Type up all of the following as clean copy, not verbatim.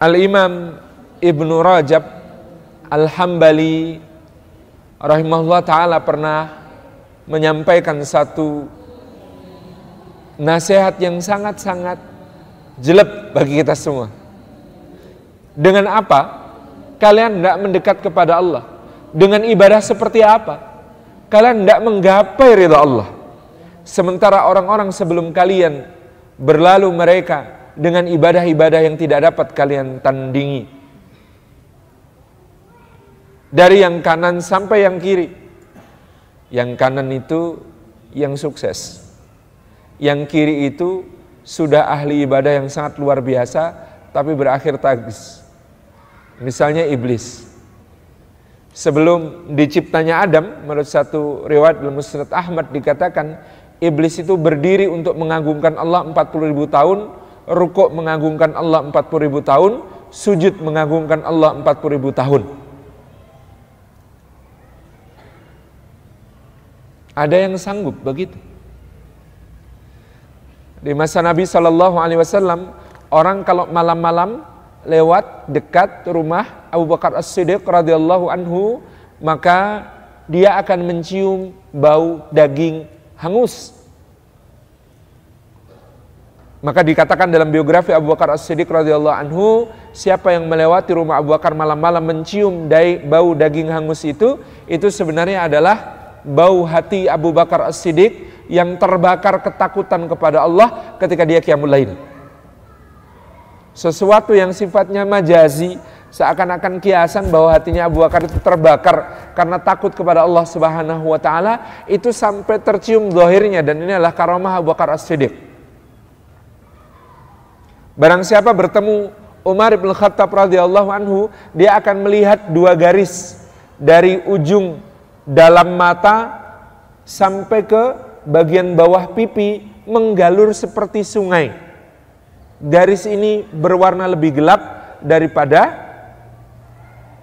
Al-Imam Ibnu Rajab Al-Hambali rahimahullah ta'ala pernah menyampaikan satu nasihat yang sangat-sangat jelek bagi kita semua. Dengan apa kalian tidak mendekat kepada Allah? Dengan ibadah seperti apa kalian tidak menggapai ridha Allah? Sementara orang-orang sebelum kalian berlalu mereka dengan ibadah-ibadah yang tidak dapat kalian tandingi. Dari yang kanan sampai yang kiri. Yang kanan itu yang sukses. Yang kiri itu sudah ahli ibadah yang sangat luar biasa, tapi berakhir tragis. Misalnya iblis. Sebelum diciptanya Adam, menurut satu riwayat dalam Musnad Ahmad dikatakan, iblis itu berdiri untuk mengagungkan Allah 40.000 tahun, rukuk mengagungkan Allah 40.000 tahun, sujud mengagungkan Allah 40.000 tahun. Ada yang sanggup begitu? Di masa Nabi SAW, orang kalau malam-malam lewat dekat rumah Abu Bakar As-Siddiq radhiyallahu anhu, maka dia akan mencium bau daging hangus. Maka dikatakan dalam biografi Abu Bakar As-Siddiq radhiyallahu anhu, siapa yang melewati rumah Abu Bakar malam-malam mencium bau daging hangus itu sebenarnya adalah bau hati Abu Bakar As-Siddiq yang terbakar ketakutan kepada Allah ketika dia qiyamul lail. Sesuatu yang sifatnya majazi, seakan-akan kiasan bahwa hatinya Abu Bakar itu terbakar karena takut kepada Allah Subhanahu wa taala, itu sampai tercium zahirnya, dan ini adalah karamah Abu Bakar As-Siddiq. Barang siapa bertemu Umar bin Khattab radhiyallahu anhu, dia akan melihat dua garis dari ujung dalam mata sampai ke bagian bawah pipi menggalur seperti sungai. Garis ini berwarna lebih gelap daripada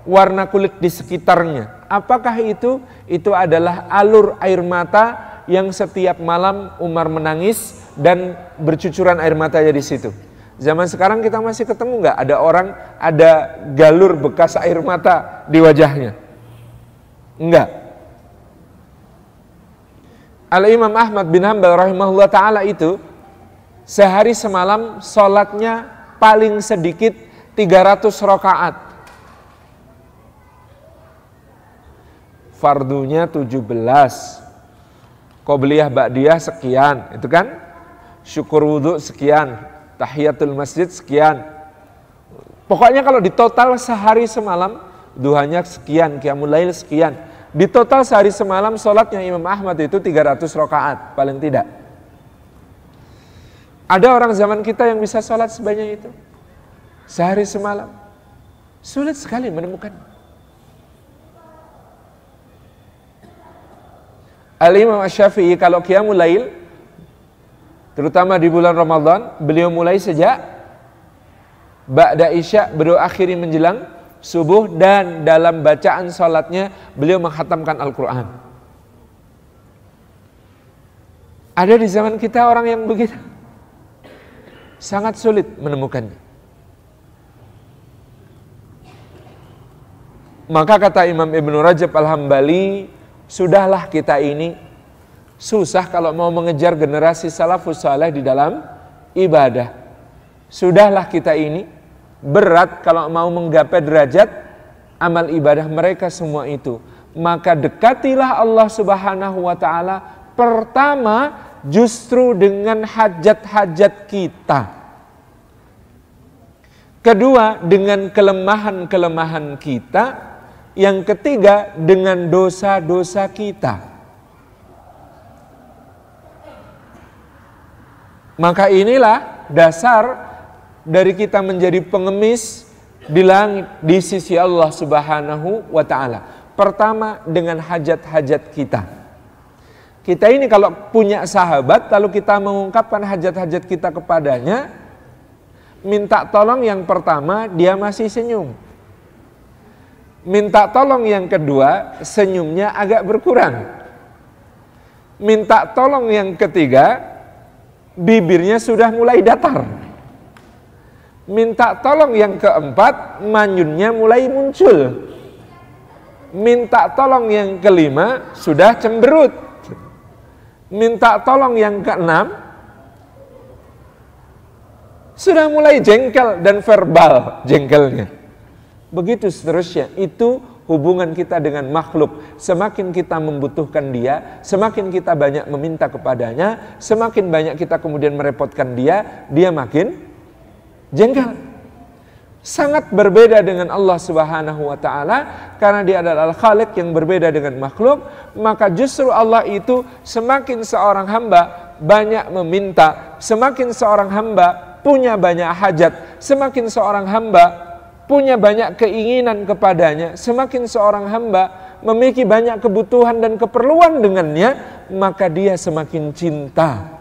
warna kulit di sekitarnya. Apakah itu? Itu adalah alur air mata yang setiap malam Umar menangis dan bercucuran air matanya di situ. Zaman sekarang kita masih ketemu nggak ada orang ada galur bekas air mata di wajahnya? Enggak. Al-Imam Ahmad bin Hanbal rahimahullah ta'ala itu sehari semalam sholatnya paling sedikit 300 rakaat. Fardunya 17, qobliyah ba'diyah sekian, itu kan? Syukur wudhu sekian, tahiyatul masjid sekian. Pokoknya kalau di total sehari semalam, duhanya sekian, qiyamul lail sekian. Di total sehari semalam sholatnya Imam Ahmad itu 300 rakaat paling tidak. Ada orang zaman kita yang bisa sholat sebanyak itu sehari semalam? Sulit sekali menemukan. Al-Imam Asy-Syafi'i kalau qiyamul lail, terutama di bulan Ramadan, beliau mulai sejak ba'da isya, beliau akhiri menjelang subuh, dan dalam bacaan sholatnya beliau menghatamkan Al-Quran. Ada di zaman kita orang yang begitu? Sangat sulit menemukannya. Maka kata Imam Ibnu Rajab Al-Hambali, sudahlah kita ini susah kalau mau mengejar generasi salafus saleh di dalam ibadah. Sudahlah kita ini berat kalau mau menggapai derajat amal ibadah mereka semua itu. Maka dekatilah Allah Subhanahu wa ta'ala pertama justru dengan hajat-hajat kita. Kedua dengan kelemahan-kelemahan kita. Yang ketiga dengan dosa-dosa kita. Maka inilah dasar dari kita menjadi pengemis di langit di sisi Allah Subhanahu wa ta'ala. Pertama dengan hajat-hajat kita. Kita ini kalau punya sahabat, lalu kita mengungkapkan hajat-hajat kita kepadanya, minta tolong yang pertama dia masih senyum. Minta tolong yang kedua senyumnya agak berkurang. Minta tolong yang ketiga bibirnya sudah mulai datar. Minta tolong yang keempat, manyunnya mulai muncul. Minta tolong yang kelima, sudah cemberut. Minta tolong yang keenam, sudah mulai jengkel dan verbal jengkelnya. Begitu seterusnya. Itu hubungan kita dengan makhluk. Semakin kita membutuhkan dia, semakin kita banyak meminta kepadanya, semakin banyak kita kemudian merepotkan dia, dia makin jengkel. Sangat berbeda dengan Allah Subhanahu wa ta'ala, karena dia adalah Khalik yang berbeda dengan makhluk. Maka justru Allah itu semakin seorang hamba banyak meminta, semakin seorang hamba punya banyak hajat, semakin seorang hamba punya banyak keinginan kepadanya, semakin seorang hamba memiliki banyak kebutuhan dan keperluan dengannya, maka dia semakin cinta.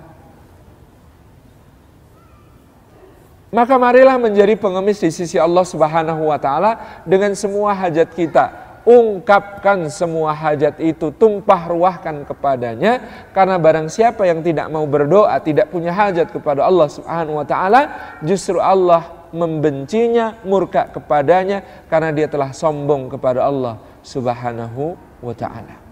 Maka marilah menjadi pengemis di sisi Allah Subhanahu wa ta'ala dengan semua hajat kita. Ungkapkan semua hajat itu, tumpah ruahkan kepadanya, karena barang siapa yang tidak mau berdoa, tidak punya hajat kepada Allah Subhanahu wa ta'ala, justru Allah membencinya, murka kepadanya, karena dia telah sombong kepada Allah Subhanahu wa ta'ala.